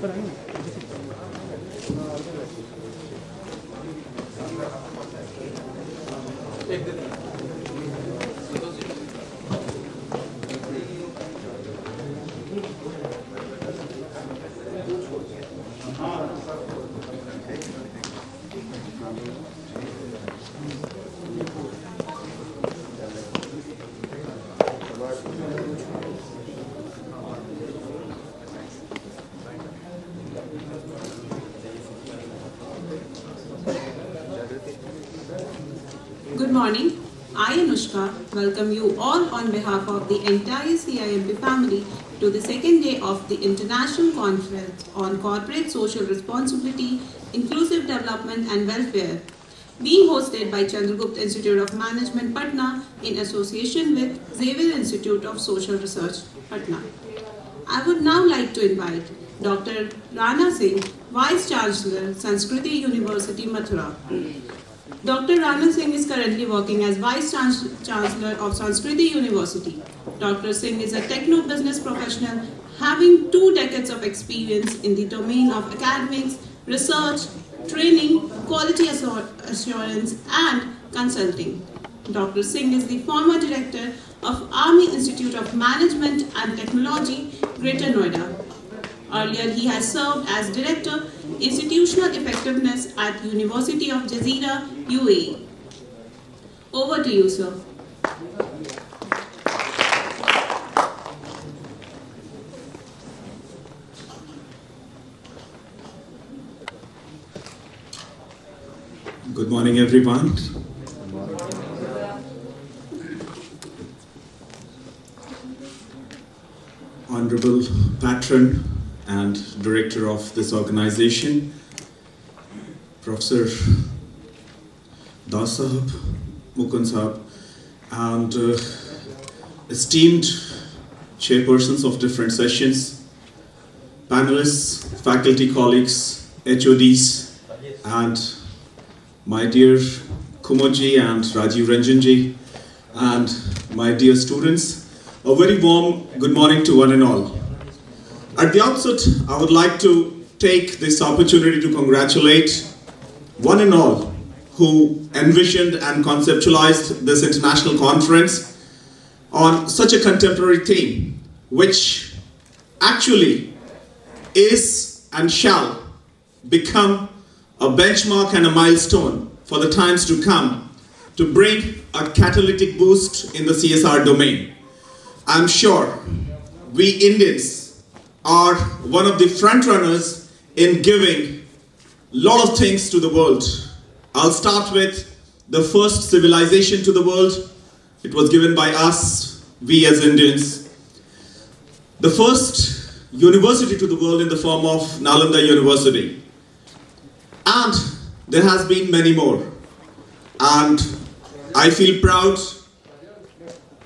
Good morning. I, Anushka, welcome you all on behalf of the entire CIMP family to the second day of the International Conference on Corporate Social Responsibility, Inclusive Development and Welfare, being hosted by Chandragupta Institute of Management, Patna, in association with Xavier Institute of Social Research, Patna. I would now like to invite Dr. Rana Singh, Vice Chancellor, Sanskriti University, Mathura. Dr. Rana Singh is currently working as Vice Chancellor of Sanskriti University. Dr. Singh is a techno-business professional having 2 decades of experience in the domain of academics, research, training, quality assurance, and consulting. Dr. Singh is the former director of Army Institute of Management and Technology, Greater Noida. Earlier, he has served as Director, Institutional Effectiveness at University of Jazeera, UAE. Over to you, sir. Good morning, everyone. Honorable Patron and Director of this organization, Professor Das Sahab, Mukund Sahab, and esteemed chairpersons of different sessions, panelists, faculty colleagues, HODs, and my dear Kumoji and Rajiv Ranjanji, and my dear students, a very warm good morning to one and all. At the outset, I would like to take this opportunity to congratulate one and all who envisioned and conceptualized this international conference on such a contemporary theme, which actually is and shall become a benchmark and a milestone for the times to come to bring a catalytic boost in the CSR domain. I'm sure we Indians are one of the front runners in giving a lot of things to the world. I'll start with the first civilization to the world. It was given by us, we as Indians. The first university to the world in the form of Nalanda University. And there has been many more. And I feel proud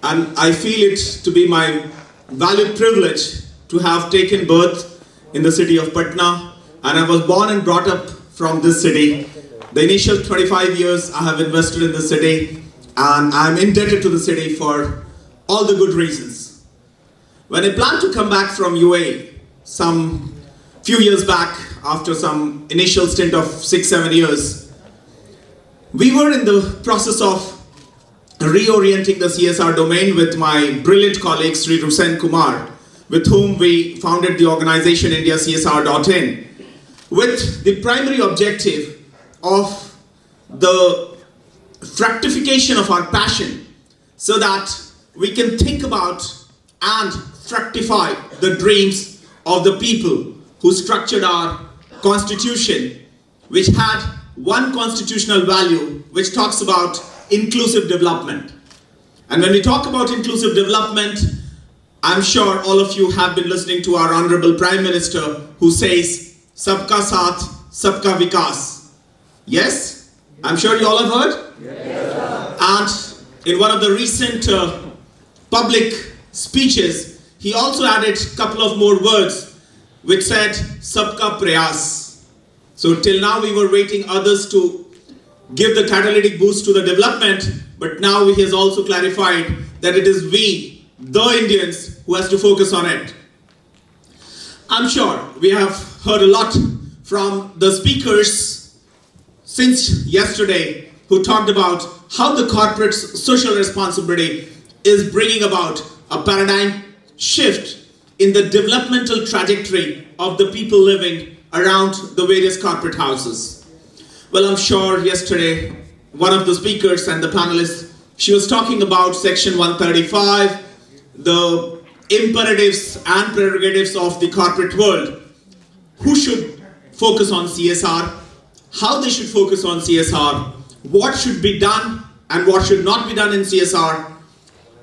and I feel it to be my valued privilege to have taken birth in the city of Patna, and I was born and brought up from this city. The initial 25 years I have invested in the city, and I'm indebted to the city for all the good reasons. When I planned to come back from UAE some few years back, after some initial stint of 6-7 years, we were in the process of reorienting the CSR domain with my brilliant colleague Sri Rusen Kumar, with whom we founded the organization IndiaCSR.in, with the primary objective of the fructification of our passion so that we can think about and fructify the dreams of the people who structured our constitution, which had one constitutional value which talks about inclusive development. And when we talk about inclusive development, I'm sure all of you have been listening to our Honorable Prime Minister who says, Sabka Saath, Sabka Vikas. Yes? I'm sure you all have heard? Yes. And in one of the recent public speeches, he also added a couple of more words which said, Sabka Prayas. So till now we were waiting others to give the catalytic boost to the development, but now he has also clarified that it is we, the Indians, who has to focus on it. I'm sure we have heard a lot from the speakers since yesterday who talked about how the corporate social responsibility is bringing about a paradigm shift in the developmental trajectory of the people living around the various corporate houses. Well, I'm sure yesterday one of the speakers and the panelists, she was talking about Section 135, the imperatives and prerogatives of the corporate world. Who should focus on CSR? How they should focus on CSR? What should be done and what should not be done in CSR?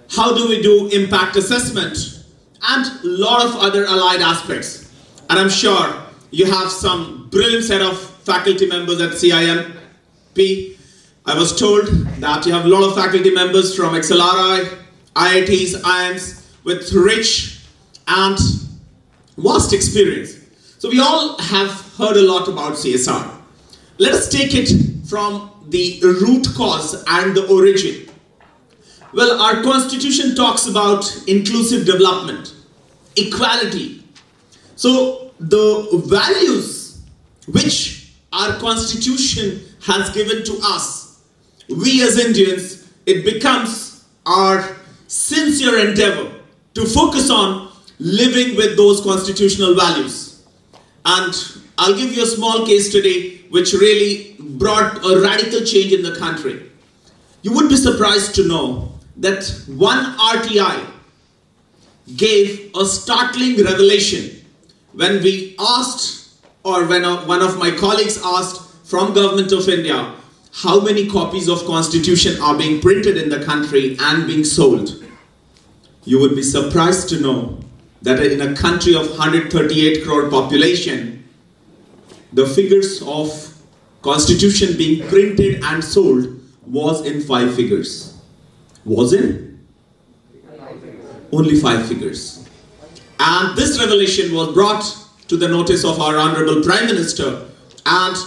How do we do impact assessment? And a lot of other allied aspects. And I'm sure you have some brilliant set of faculty members at CIMP. I was told that you have a lot of faculty members from XLRI, IITs, IIMs with rich and vast experience. So we all have heard a lot about CSR. Let us take it from the root cause and the origin. Well, our constitution talks about inclusive development, equality. So the values which our constitution has given to us, we as Indians, it becomes our sincere endeavor to focus on living with those constitutional values. And I'll give you a small case today which really brought a radical change in the country. You would be surprised to know that one RTI gave a startling revelation when we asked, or when one of my colleagues asked from Government of India, how many copies of Constitution are being printed in the country and being sold. You would be surprised to know that in a country of 138 crore population, the figures of Constitution being printed and sold was in 5 figures. Was in? Only 5 figures. And this revelation was brought to the notice of our Honorable Prime Minister, and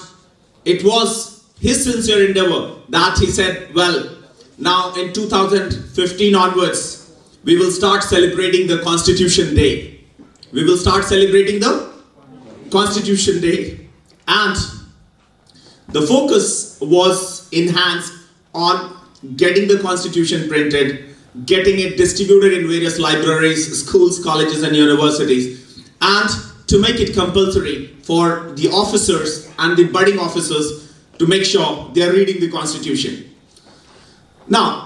it was his sincere endeavor that he said, well, now in 2015 onwards, we will start celebrating the Constitution Day. We will start celebrating the Constitution Day. And the focus was enhanced on getting the Constitution printed, getting it distributed in various libraries, schools, colleges and universities, and to make it compulsory for the officers and the budding officers to make sure they are reading the Constitution. Now,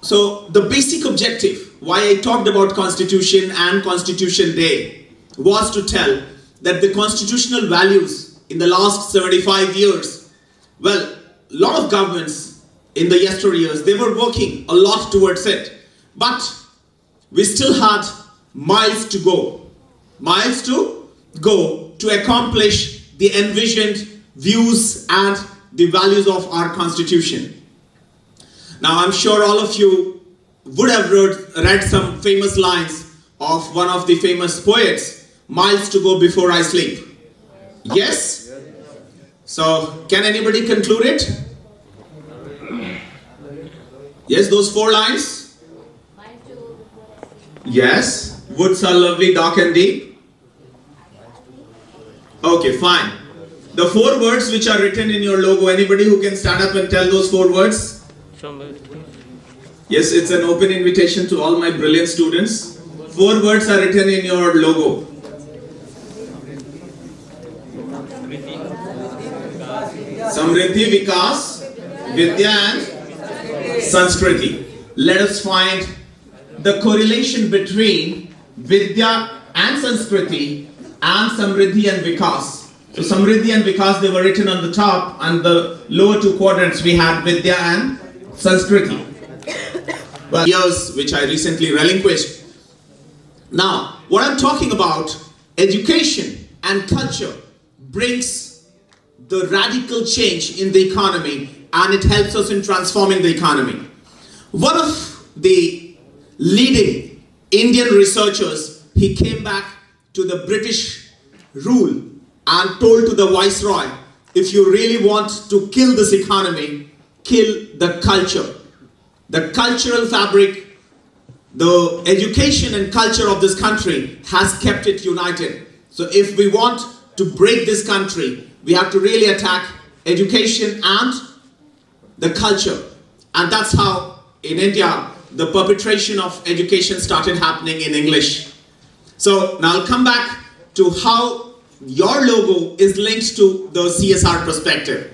so the basic objective why I talked about Constitution and Constitution Day was to tell that the constitutional values in the last 75 years, well, a lot of governments in the yesteryears, they were working a lot towards it. But we still had miles to go to accomplish the envisioned views and the values of our Constitution. Now, I'm sure all of you would have read some famous lines of one of the famous poets, miles to go before I sleep. Yes? So, can anybody conclude it? Yes, those 4 lines? Yes. Woods are lovely, dark and deep. Okay, fine. The 4 words which are written in your logo, anybody who can stand up and tell those 4 words? Yes, it's an open invitation to all my brilliant students. 4 words are written in your logo. Samriddhi, Vikas, Vidya and Sanskriti. Let us find the correlation between Vidya and Sanskriti and Samriddhi and Vikas. So Samriddhi and Vikas, they were written on the top, and the lower 2 quadrants we had Vidya and Sanskriti. Well, years which I recently relinquished. Now, what I'm talking about, education and culture brings the radical change in the economy, and it helps us in transforming the economy. One of the leading Indian researchers, he came back to the British rule and told to the Viceroy, if you really want to kill this economy, kill the culture. The cultural fabric, the education and culture of this country has kept it united. So if we want to break this country, we have to really attack education and the culture. And that's how in India, the perpetration of education started happening in English. So now I'll come back to how your logo is linked to the CSR perspective.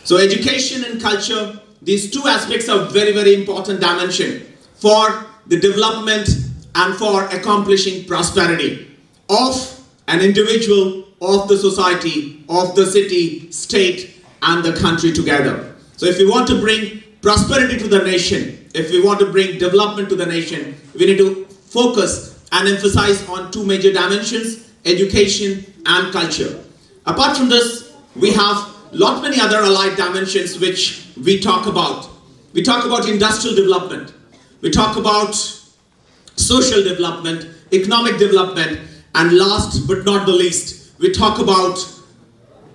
So education and culture, these two aspects are very, very important dimension for the development and for accomplishing prosperity of an individual, of the society, of the city, state, and the country together. So if we want to bring prosperity to the nation, if we want to bring development to the nation, we need to focus and emphasize on two major dimensions, education and culture. Apart from this, we have lot many other allied dimensions which we talk about. We talk about industrial development. We talk about social development, economic development, and last but not the least, we talk about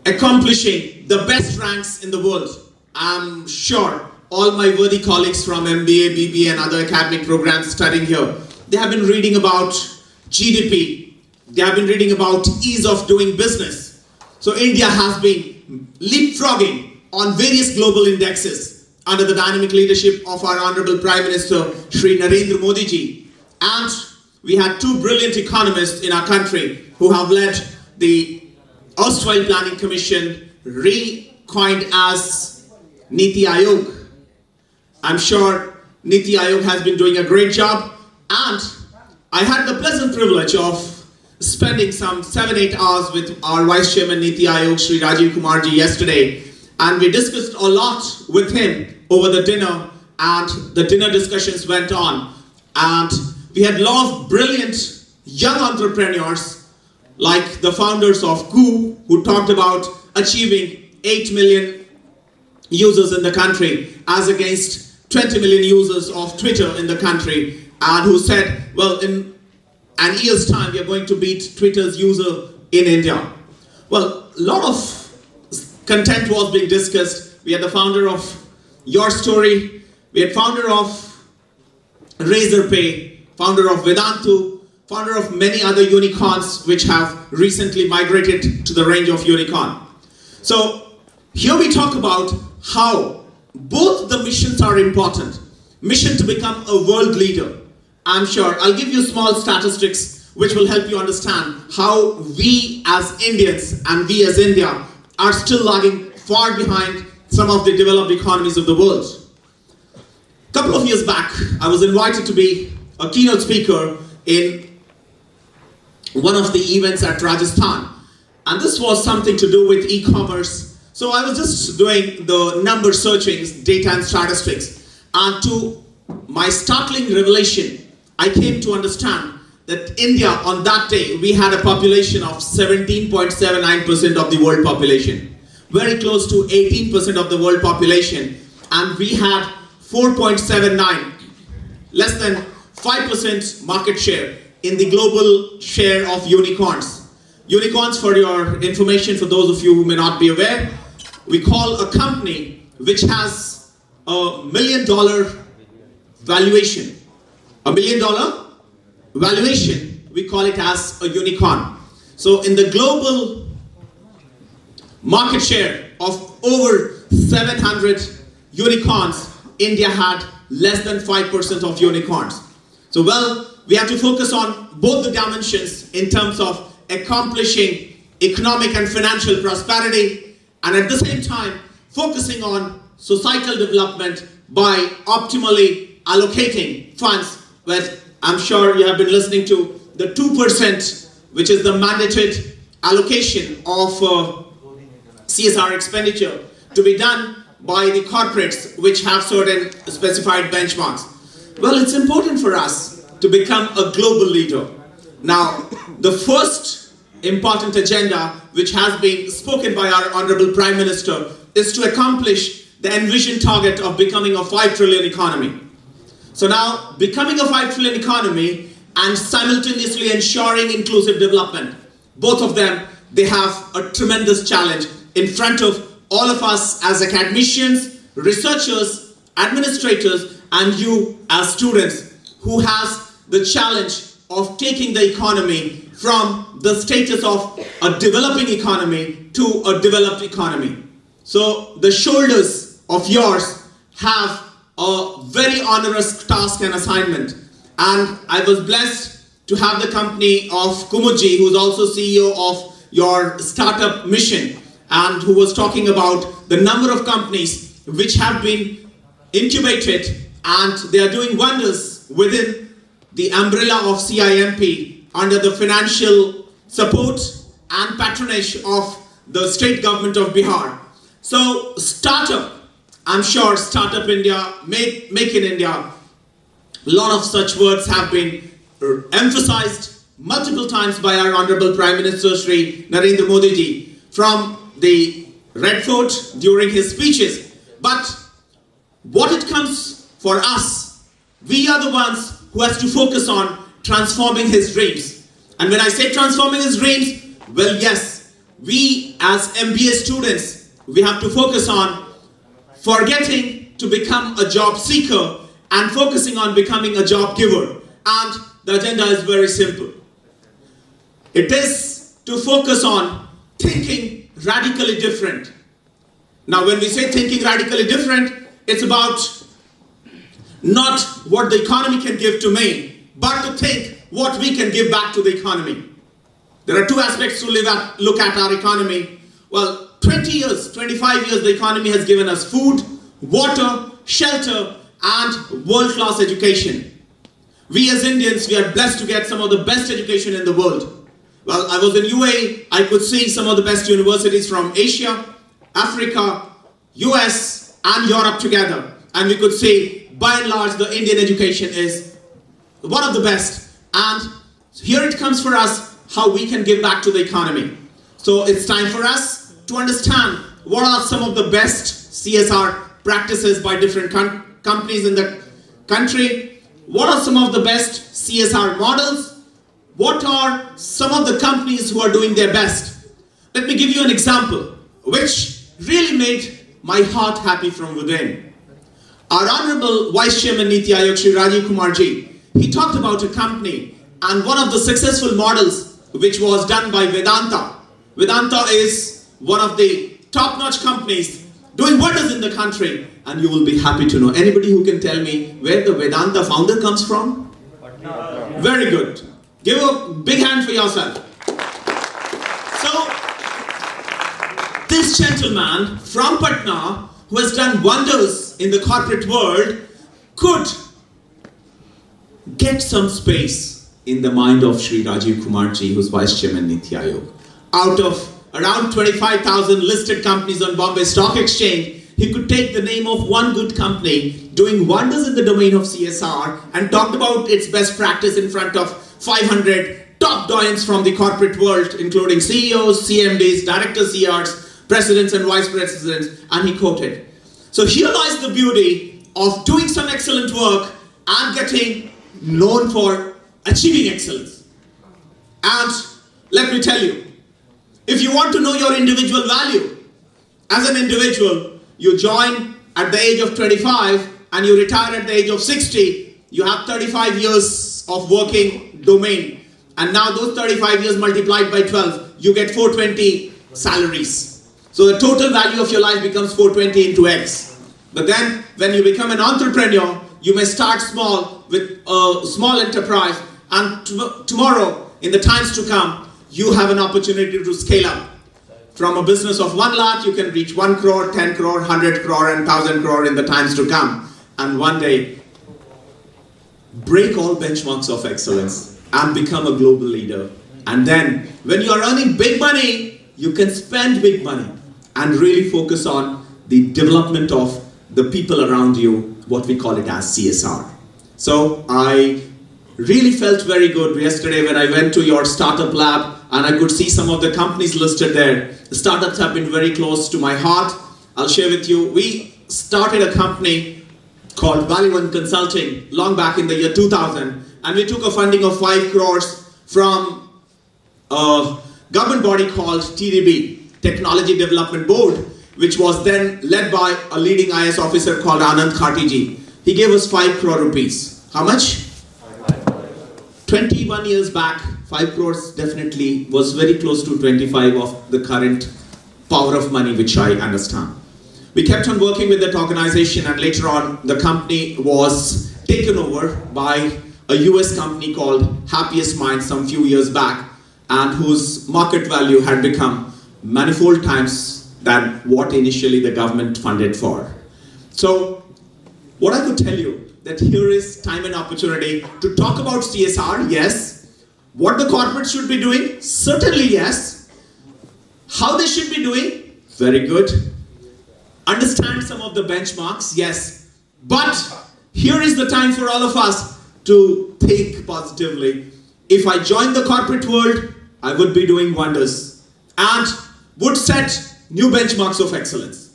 accomplishing the best ranks in the world. I'm sure all my worthy colleagues from MBA, BBA and other academic programs studying here, they have been reading about GDP. They have been reading about ease of doing business. So India has been leapfrogging on various global indexes under the dynamic leadership of our Honorable Prime Minister, Shri Narendra Modi ji. And we had two brilliant economists in our country who have led the erstwhile Planning Commission, recoined as Niti Aayog. I'm sure Niti Aayog has been doing a great job, and I had the pleasant privilege of spending some 7-8 hours with our Vice Chairman Niti Aayog, Shri Rajiv Kumar ji, yesterday, and we discussed a lot with him over the dinner, and the dinner discussions went on, and we had a lot of brilliant young entrepreneurs like the founders of Goo, who talked about achieving 8 million users in the country as against 20 million users of Twitter in the country, and who said, well, in an year's time, we are going to beat Twitter's user in India. Well, a lot of content was being discussed. We had the founder of Your Story, we had founder of Razorpay, founder of Vedantu, founder of many other unicorns which have recently migrated to the range of unicorn. So here we talk about how both the missions are important. Mission to become a world leader. I'm sure I'll give you small statistics which will help you understand how we as Indians and we as India are still lagging far behind some of the developed economies of the world. A couple of years back, I was invited to be a keynote speaker in one of the events at Rajasthan. And this was something to do with e-commerce. So I was just doing the number searchings, data and statistics. And to my startling revelation, I came to understand that India on that day, we had a population of 17.79% of the world population. Very close to 18% of the world population. And we had 4.79, less than 5% market share in the global share of unicorns. Unicorns, for your information, for those of you who may not be aware, we call a company which has $1 million valuation. $1 million valuation, we call it as a unicorn. So in the global market share of over 700 unicorns, India had less than 5% of unicorns. So well, we have to focus on both the dimensions in terms of accomplishing economic and financial prosperity, and at the same time focusing on societal development by optimally allocating funds. But I'm sure you have been listening to the 2%, which is the mandated allocation of CSR expenditure to be done by the corporates which have certain specified benchmarks. Well, it's important for us to become a global leader. Now, the first important agenda which has been spoken by our Honorable Prime Minister is to accomplish the envisioned target of becoming a 5 trillion economy. So now, becoming a 5 trillion economy and simultaneously ensuring inclusive development, both of them, they have a tremendous challenge in front of all of us as academicians, researchers, administrators, and you as students who has the challenge of taking the economy from the status of a developing economy to a developed economy. So the shoulders of yours have a very onerous task and assignment. And I was blessed to have the company of Kumudji, who's also CEO of your startup mission, and who was talking about the number of companies which have been incubated and they are doing wonders within the umbrella of CIMP under the financial support and patronage of the state government of Bihar. So startup, I'm sure Startup India, Make in India, a lot of such words have been emphasized multiple times by our Honorable Prime Minister Shri Narendra Modi ji from the Red Fort during his speeches. But what it comes for us, we are the ones who has to focus on transforming his dreams. And when I say transforming his dreams, well, yes, we as MBA students, we have to focus on forgetting to become a job seeker and focusing on becoming a job giver. And the agenda is very simple. It is to focus on thinking radically different. Now, when we say thinking radically different, it's about not what the economy can give to me, but to think what we can give back to the economy. There are two aspects to look at our economy. Well, 20 years, 25 years, the economy has given us food, water, shelter, and world-class education. We as Indians, we are blessed to get some of the best education in the world. Well, I was in UAE, I could see some of the best universities from Asia, Africa, US, and Europe together. And we could see, by and large, the Indian education is one of the best. And here it comes for us, how we can give back to the economy. So it's time for us to understand what are some of the best CSR practices by different companies in the country. What are some of the best CSR models? What are some of the companies who are doing their best? Let me give you an example, which really made my heart happy from within. Our Honorable Vice Chairman Niti Aayog, Shri Rajiv Kumar ji, he talked about a company and one of the successful models which was done by Vedanta. Vedanta is one of the top-notch companies doing wonders in the country, and you will be happy to know. Anybody who can tell me where the Vedanta founder comes from? Very good. Give a big hand for yourself. So, this gentleman from Patna, who has done wonders in the corporate world, could get some space in the mind of Shri Rajiv Kumar ji, who's Vice Chairman Niti Aayog. Out of around 25,000 listed companies on Bombay Stock Exchange, he could take the name of one good company doing wonders in the domain of CSR and talked about its best practice in front of 500 top doyens from the corporate world, including CEOs, CMDs, directors, CRs, presidents and vice presidents, and he quoted. So here lies the beauty of doing some excellent work and getting known for achieving excellence. And let me tell you, if you want to know your individual value, as an individual, you join at the age of 25 and you retire at the age of 60, you have 35 years of working domain. And now those 35 years multiplied by 12, you get 420 salaries. So the total value of your life becomes 420 into X. But then when you become an entrepreneur, you may start small with a small enterprise, and tomorrow, in the times to come, you have an opportunity to scale up. From a business of 1 lakh, you can reach 1 crore, 10 crore, 100 crore, and 1,000 crore in the times to come. And one day, break all benchmarks of excellence and become a global leader. And then, when you are earning big money, you can spend big money and really focus on the development of the people around you, what we call it as CSR. So I really felt very good yesterday when I went to your startup lab and I could see some of the companies listed there. The startups have been very close to my heart. I'll share with you, we started a company called Value One Consulting long back in the year 2000, and we took a funding of 5 crores from a government body called TDB, Technology Development Board, which was then led by a leading IS officer called Anand Khati ji. He gave us 5 crore rupees. How much? 21 years back, 5 crores definitely was very close to 25 of the current power of money which I understand. We kept on working with that organization, and later on the company was taken over by a US company called Happiest Minds some few years back, and whose market value had become manifold times than what initially the government funded for. So what I could tell you, that here is time and opportunity to talk about CSR, yes. What the corporate should be doing, certainly yes. How they should be doing, very good. Understand some of the benchmarks, yes. But here is the time for all of us to think positively. If I join the corporate world, I would be doing wonders and would set new benchmarks of excellence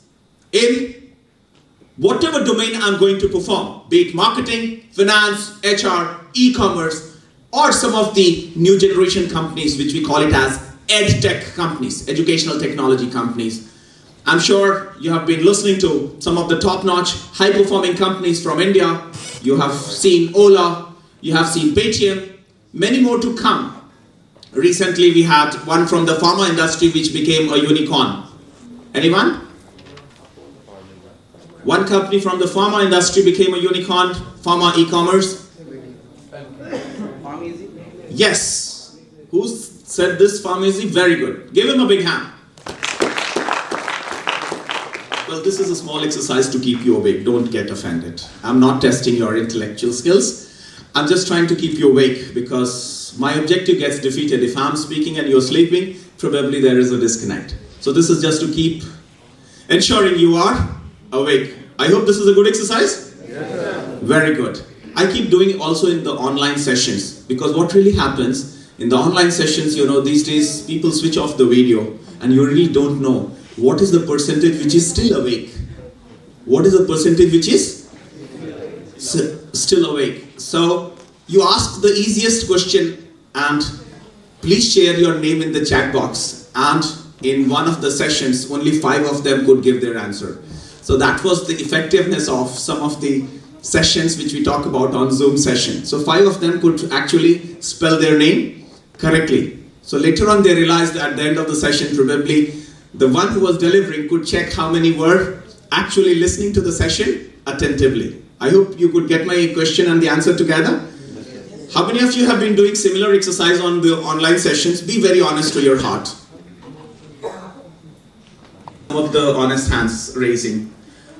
in whatever domain I'm going to perform, be it marketing, finance, HR, e-commerce, or some of the new generation companies which we call it as EdTech companies, educational technology companies. I'm sure you have been listening to some of the top-notch, high-performing companies from India. You have seen Ola, you have seen Paytm, many more to come. Recently we had one from the pharma industry which became a unicorn. Anyone? One company from the pharma industry became a unicorn, pharma e-commerce. Yes. Who said this, Pharmacy? Very good. Give him a big hand. Well, this is a small exercise to keep you awake. Don't get offended. I'm not testing your intellectual skills. I'm just trying to keep you awake because my objective gets defeated. If I'm speaking and you're sleeping, probably there is a disconnect. So this is just to keep ensuring you are awake. I hope this is a good exercise? Yes. Very good. I keep doing it also in the online sessions, because what really happens in the online sessions, these days people switch off the video and you really don't know what is the percentage which is still awake. What is the percentage which is still awake? So you ask the easiest question, and please share your name in the chat box, and in one of the sessions only 5 of them could give their answer. So that was the effectiveness of some of the sessions which we talk about on Zoom session. So 5 of them could actually spell their name correctly. So later on they realized that at the end of the session probably the one who was delivering could check how many were actually listening to the session attentively. I hope you could get my question and the answer together. How many of you have been doing similar exercise on the online sessions? Be very honest to your heart. Some of the honest hands raising.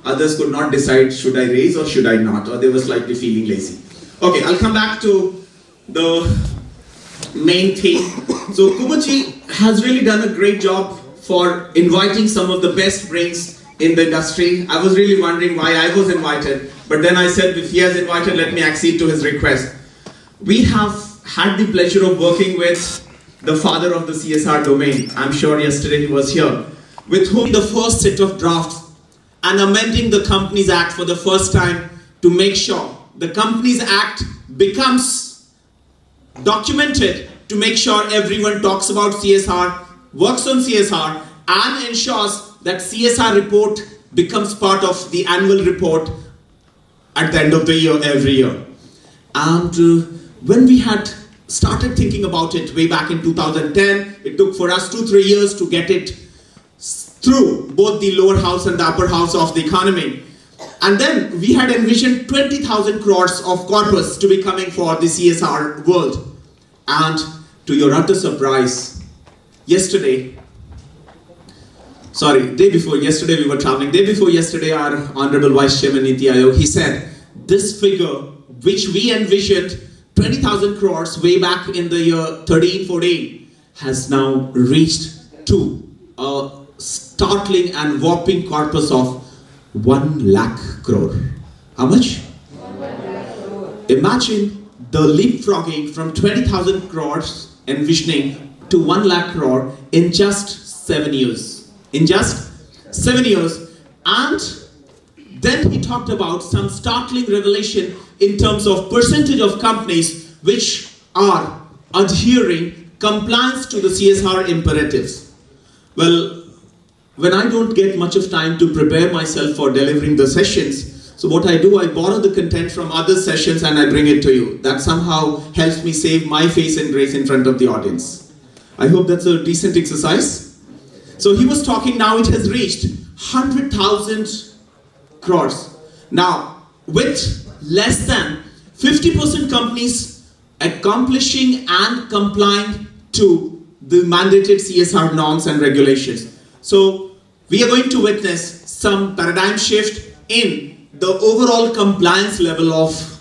Others could not decide, should I raise or should I not? Or they were slightly feeling lazy. Okay, I'll come back to the main theme. So Kumachi has really done a great job for inviting some of the best brains in the industry. I was really wondering why I was invited, but then I said if he has invited, let me accede to his request. We have had the pleasure of working with the father of the CSR domain. I'm sure yesterday he was here, with whom the first set of drafts and amending the Companies Act for the first time to make sure the Companies Act becomes documented, to make sure everyone talks about CSR, works on CSR, and ensures that CSR report becomes part of the annual report at the end of the year, every year. And when we had started thinking about it way back in 2010, it took for us 2-3 years to get it through both the lower house and the upper house of the economy. And then we had envisioned 20,000 crores of corpus to be coming for the CSR world. And to your utter surprise, day before yesterday we were traveling, day before yesterday our Honorable Vice Chairman Niti Aayog, he said, this figure which we envisioned 20,000 crores way back in the year 13-14 has now reached to a startling and whopping corpus of 1 lakh crore. How much? 1 lakh crore. Imagine the leapfrogging from 20,000 crores envisioning to 1 lakh crore in just 7 years. In just 7 years. And then he talked about some startling revelation in terms of percentage of companies which are adhering compliance to the CSR imperatives. Well, when I don't get much of time to prepare myself for delivering the sessions, So what I do, I borrow the content from other sessions and I bring it to you. That somehow helps me save my face and grace in front of the audience. I hope that's a decent exercise. So he was talking, now it has reached 100,000 crores. Now, with less than 50% companies accomplishing and complying to the mandated CSR norms and regulations. So we are going to witness some paradigm shift in the overall compliance level of.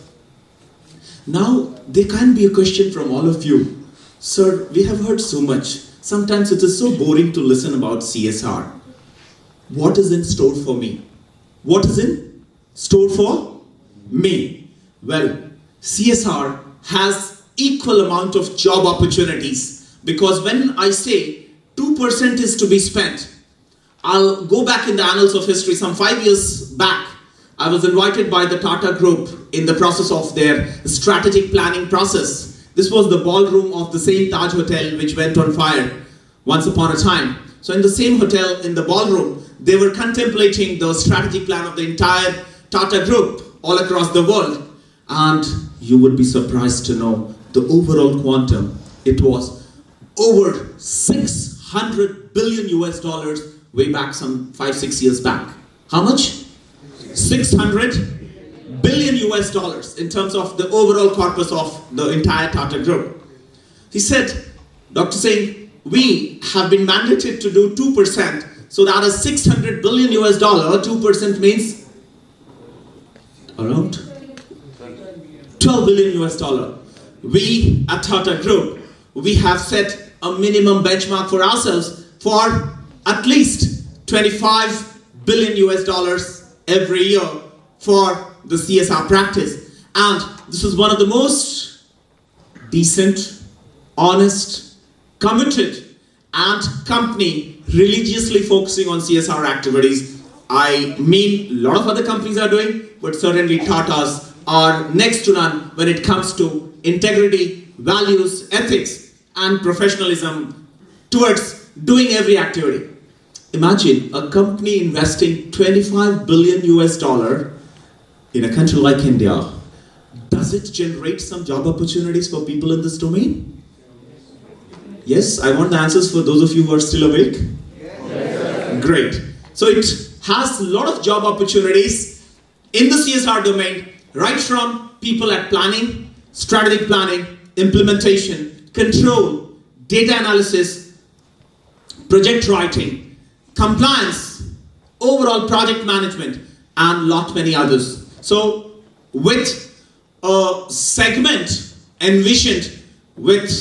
Now, there can be a question from all of you. Sir, we have heard so much. Sometimes it is so boring to listen about CSR. What is in store for me? What is in store for me? Well, CSR has equal amount of job opportunities, because when I say 2% is to be spent, I'll go back in the annals of history. Some 5 years back, I was invited by the Tata Group in the process of their strategic planning process. This was the ballroom of the same Taj Hotel which went on fire once upon a time. So in the same hotel, in the ballroom, they were contemplating the strategic plan of the entire Tata Group all across the world. And you would be surprised to know the overall quantum. It was over 600 billion US dollars way back some 5-6 years back. How much? 600 billion US dollars in terms of the overall corpus of the entire Tata Group. He said, Dr. Singh, we have been mandated to do 2%. So that is 600 billion US dollar. 2% means around 12 billion US dollar. We at Tata Group, we have set a minimum benchmark for ourselves for at least 25 billion US dollars every year for the CSR practice. And this is one of the most decent, honest, committed and company religiously focusing on CSR activities. I mean, a lot of other companies are doing, but certainly Tatas are next to none when it comes to integrity, values, ethics, and professionalism towards doing every activity. Imagine a company investing 25 billion US dollar in a country like India. Does it generate some job opportunities for people in this domain? Yes, I want the answers for those of you who are still awake. Yes. Great. So it has a lot of job opportunities in the CSR domain, right from people at planning, strategic planning, implementation, control, data analysis, project writing, compliance, overall project management, and lot many others. So with a segment envisioned with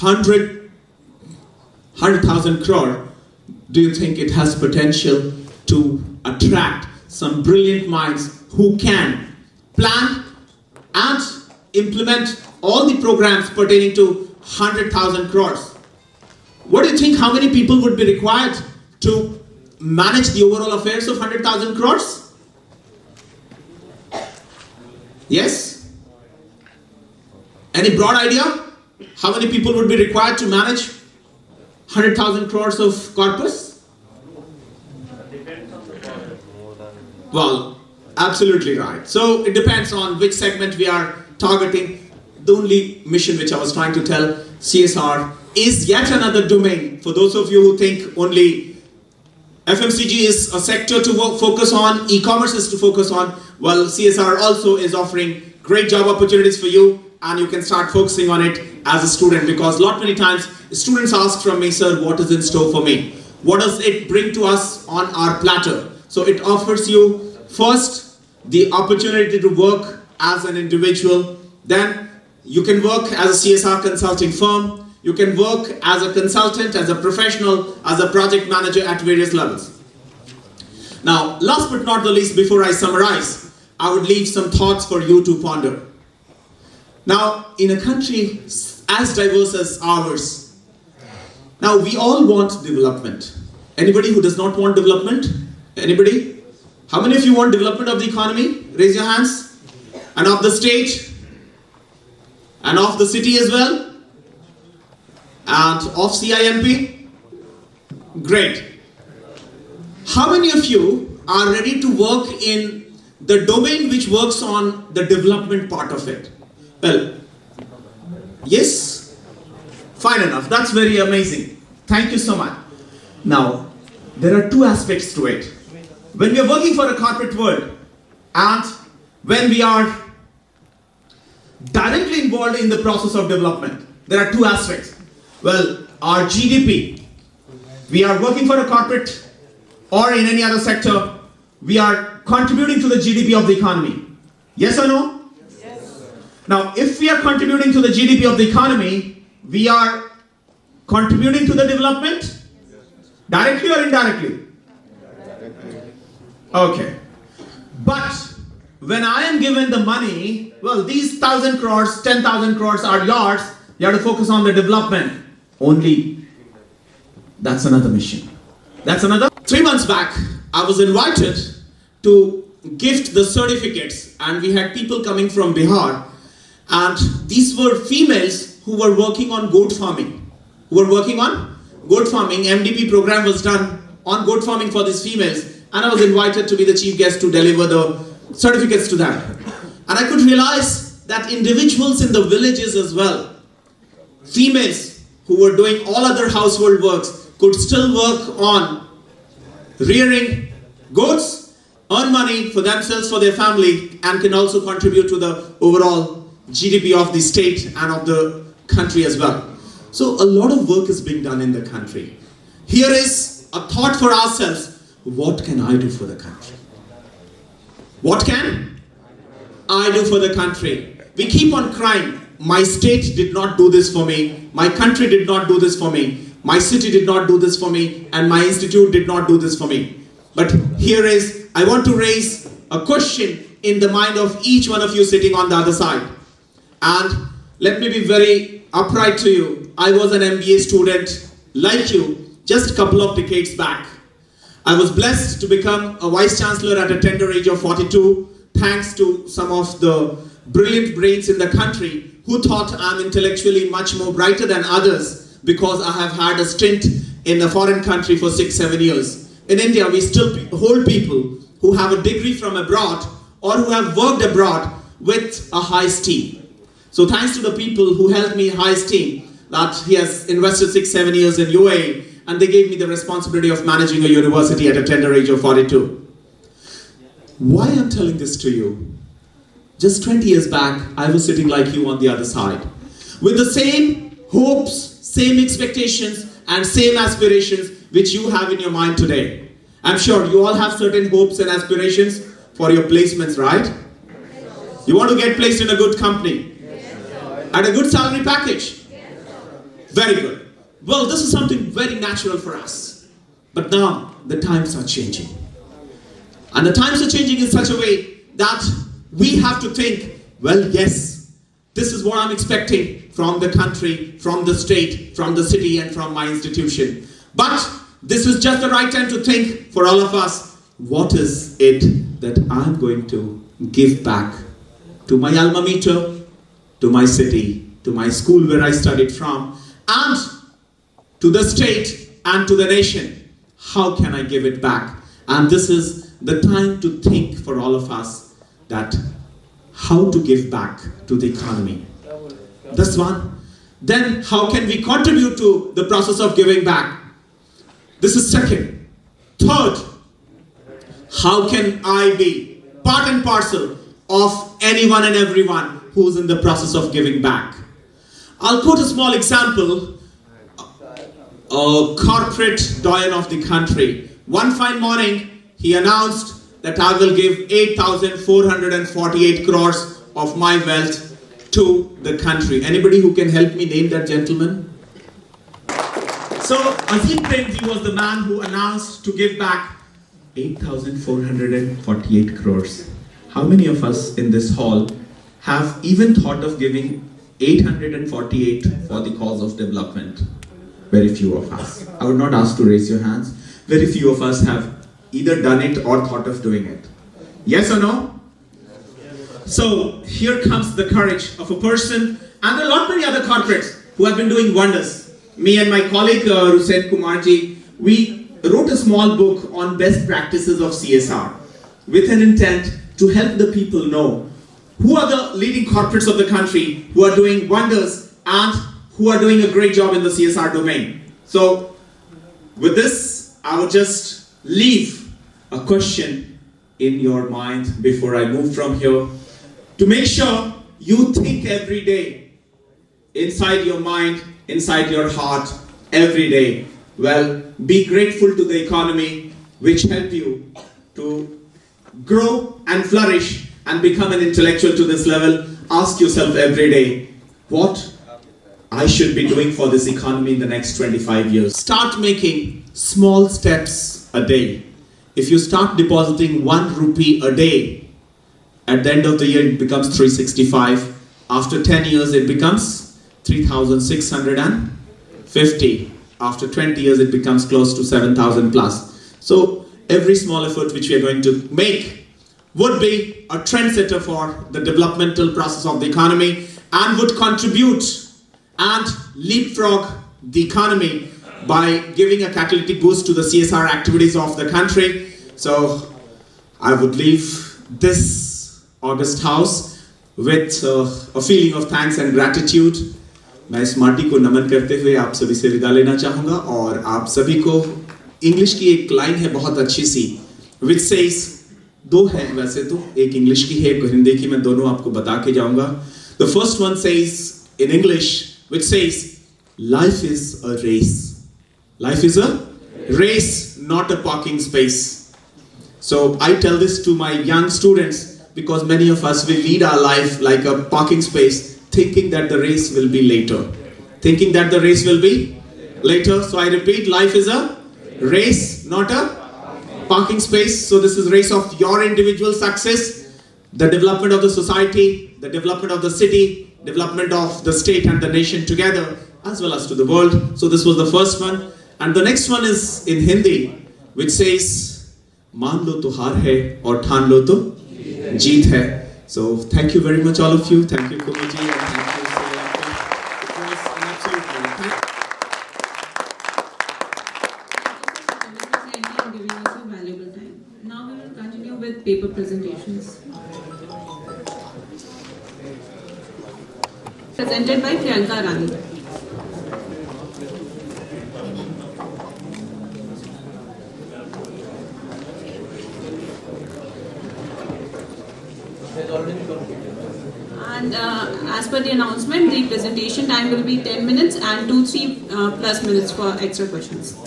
100,000 crore, do you think it has potential to attract some brilliant minds who can plan and implement all the programs pertaining to 100,000 crores? What do you think, how many people would be required to manage the overall affairs of 100,000 crores? Yes? Any broad idea? How many people would be required to manage 100,000 crores of corpus? Well, absolutely right. So it depends on which segment we are targeting. The only mission which I was trying to tell, CSR is yet another domain. For those of you who think only FMCG is a sector to focus on, e-commerce is to focus on, well, CSR also is offering great job opportunities for you, and you can start focusing on it as a student, because lot many times students ask from me, sir, what is in store for me? What does it bring to us on our platter? So it offers you first the opportunity to work as an individual, then you can work as a CSR consulting firm, you can work as a consultant, as a professional, as a project manager at various levels. Now, last but not the least, before I summarize, I would leave some thoughts for you to ponder. Now, in a country as diverse as ours, now we all want development. Anybody who does not want development? Anybody? How many of you want development of the economy? Raise your hands. And of the state? And of the city as well? And of CIMP? Great. How many of you are ready to work in the domain which works on the development part of it. Well, yes, fine enough. That's very amazing. Thank you so much. Now, there are two aspects to it. When we are working for a corporate world and when we are directly involved in the process of development, there are two aspects. Well, our GDP, we are working for a corporate or in any other sector, we are contributing to the GDP of the economy. Yes or no? Yes. Now, if we are contributing to the GDP of the economy, we are contributing to the development? Directly or indirectly? Okay. But when I am given the money, well, these 1,000 crores, 10,000 crores are yours. You have to focus on the development only. That's another mission. That's another. 3 months back, I was invited to gift the certificates, and we had people coming from Bihar, and these were females who were working on goat farming. MDP program was done on goat farming for these females, and I was invited to be the chief guest to deliver the certificates to them. And I could realize that individuals in the villages as well, females who were doing all other household works, could still work on rearing goats, earn money for themselves, for their family, and can also contribute to the overall GDP of the state and of the country as well. So a lot of work is being done in the country. Here is a thought for ourselves. What can I do for the country? What can I do for the country? We keep on crying. My state did not do this for me. My country did not do this for me. My city did not do this for me. And my institute did not do this for me. But here is, I want to raise a question in the mind of each one of you sitting on the other side. And let me be very upright to you. I was an MBA student like you just a couple of decades back. I was blessed to become a vice chancellor at a tender age of 42, thanks to some of the brilliant brains in the country who thought I'm intellectually much more brighter than others because I have had a stint in a foreign country for 6-7 years. In India, we still hold people who have a degree from abroad or who have worked abroad with a high esteem. So thanks to the people who held me high esteem, that he has invested 6-7 years in UAE, and they gave me the responsibility of managing a university at a tender age of 42. Why I'm telling this to you? Just 20 years back, I was sitting like you on the other side, with the same hopes, same expectations, and same aspirations which you have in your mind today. I'm sure you all have certain hopes and aspirations for your placements, right? You want to get placed in a good company, at a good salary package. Very good. Well, this is something very natural for us. But now, the times are changing. And the times are changing in such a way that we have to think, well, yes, this is what I'm expecting from the country, from the state, from the city, and from my institution. But this is just the right time to think for all of us, what is it that I'm going to give back to my alma mater, to my city, to my school where I studied from, and to the state and to the nation. How can I give it back? And this is the time to think for all of us that how to give back to the economy. That's one. Then how can we contribute to the process of giving back? This is second. Third, how can I be part and parcel of anyone and everyone who's in the process of giving back? I'll quote a small example. A corporate doyen of the country. One fine morning, he announced that I will give 8,448 crores of my wealth to the country. Anybody who can help me name that gentleman? So, Azim Premji was the man who announced to give back 8,448 crores. How many of us in this hall have even thought of giving 848 for the cause of development? Very few of us. I would not ask to raise your hands. Very few of us have either done it or thought of doing it. Yes or no? So here comes the courage of a person, and a lot many other corporates who have been doing wonders. Me and my colleague Rusen Kumarji, we wrote a small book on best practices of CSR with an intent to help the people know who are the leading corporates of the country who are doing wonders and who are doing a great job in the CSR domain. So, with this, I will just leave a question in your mind before I move from here to make sure you think every day, inside your mind, inside your heart, every day. Well, be grateful to the economy which helped you to grow and flourish and become an intellectual to this level. Ask yourself every day, what I should be doing for this economy in the next 25 years. Start making small steps a day. If you start depositing 1 rupee a day, at the end of the year it becomes 365. After 10 years it becomes 3,650. After 20 years it becomes close to 7,000 plus. So every small effort which we are going to make would be a trendsetter for the developmental process of the economy and would contribute and leapfrog the economy by giving a catalytic boost to the CSR activities of the country. So I would leave this August House with a feeling of thanks and gratitude. मैं इस माटी को नमन करते हुए आप सभी से विदा लेना चाहूँगा और आप सभी को इंग्लिश की एक लाइन है बहुत अच्छी सी which says, 2 है वैसे तो, एक इंग्लिश की है एक हिंदी की, मैं दोनों आपको बता के जाऊँगा. The first one says in English, which says, life is a race. Life is a race, not a parking space. So I tell this to my young students because many of us will lead our life like a parking space, thinking that the race will be later. Thinking that the race will be later. So I repeat, life is a race, not a parking space. So this is race of your individual success, the development of the society, the development of the city, development of the state and the nation together, as well as to the world. So this was the first one. And the next one is in Hindi, which says, मान लो तो हार है और ठान लो तो जीत है. So thank you very much all of you. Thank you Kumar ji and thank you Singh. It was an absolute pleasure. Thank you for giving us your valuable time. Now we will continue with paper presentations. Presented by Priyanka Rana. And as per the announcement, the presentation time will be 10 minutes and 2-3 plus minutes for extra questions.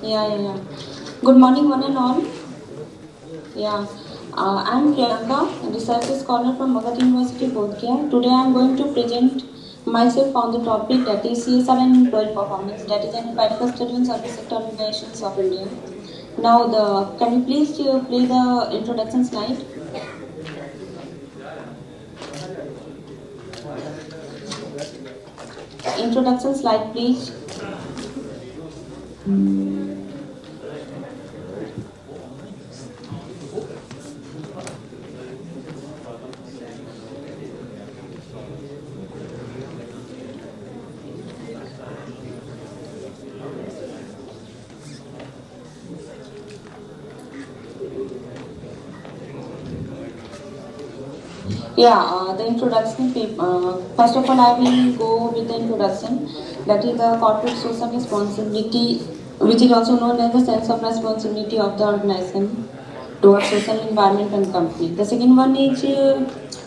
Yeah. Good morning, one and all. Yeah, I'm Priyanka, research scholar from Magadha University, Bodh Gaya. Today I'm going to present myself on the topic that is CSR and employee performance, that is an empirical study in service sector organizations of India. Now, can you please play the introduction slide? Introduction slide, please. The introduction paper. First of all, I will go with the introduction. That is the corporate social responsibility, which is also known as the sense of responsibility of the organization towards social environment and company. The second one is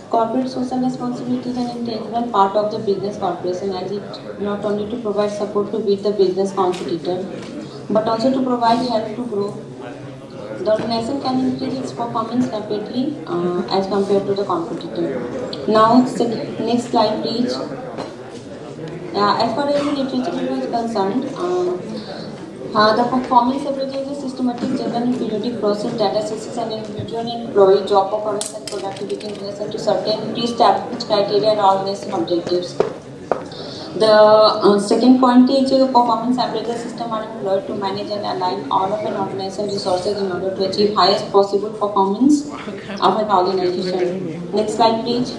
corporate social responsibility is an integral part of the business corporation, as it not only to provide support to beat the business competitor, but also to provide help to grow the organization can increase its performance rapidly as compared to the competitor. Now, next slide, please. As far as the literature is concerned, the performance average is a systematic general and periodic process that assesses an individual employee job performance and productivity in relation to certain pre-established criteria and organization objectives. The second point is performance averages system are employed to manage and align all of an organization's resources in order to achieve highest possible performance of an organization. Next slide, please.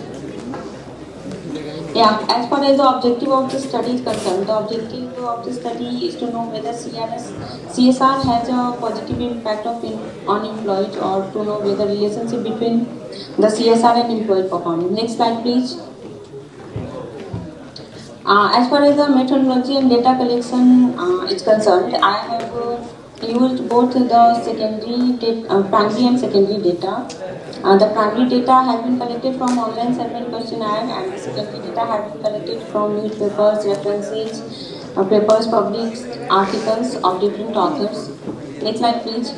As far as the objective of the study is concerned, the objective of the study is to know whether CSR has a positive impact on employees, or to know whether the relationship between the CSR and employee performance. Next slide, please. As far as the methodology and data collection is concerned, I have used both the primary and secondary data. The primary data have been collected from online survey questionnaire, and the secondary data have been collected from newspapers, references, papers, published articles of different authors. Next slide, please.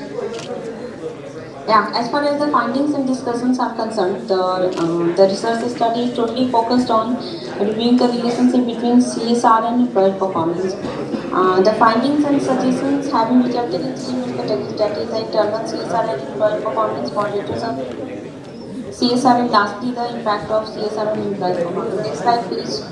As far as the findings and discussions are concerned, the research study is totally focused on reviewing the relationship between CSR and employee performance. The findings and suggestions have been resulted in three main categories, that is the internal CSR and employee performance, moderators of CSR, and lastly the impact of CSR on employee performance. Next slide, please.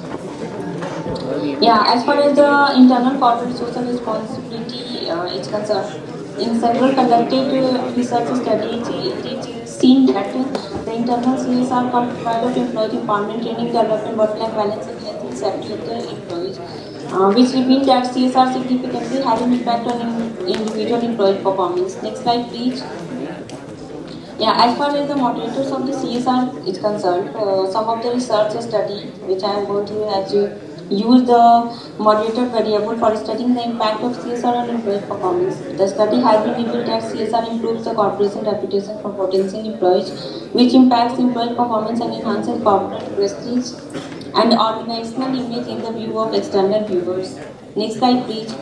As far as the internal corporate social responsibility is concerned, in several conducted research studies, it is seen that the internal CSR comprised of employee empowerment, training, development, work-life balance, and health and safety of the employees, which reveal that CSR significantly has an impact on individual employee performance. Next slide, please. As far as the moderators of the CSR is concerned, some of the research study which I am going to use the moderator variable for studying the impact of CSR on employee performance. The study has been revealed that CSR improves the corporation reputation for potential employees, which impacts employee performance and enhances corporate prestige and organizational image in the view of external viewers. Next slide, please.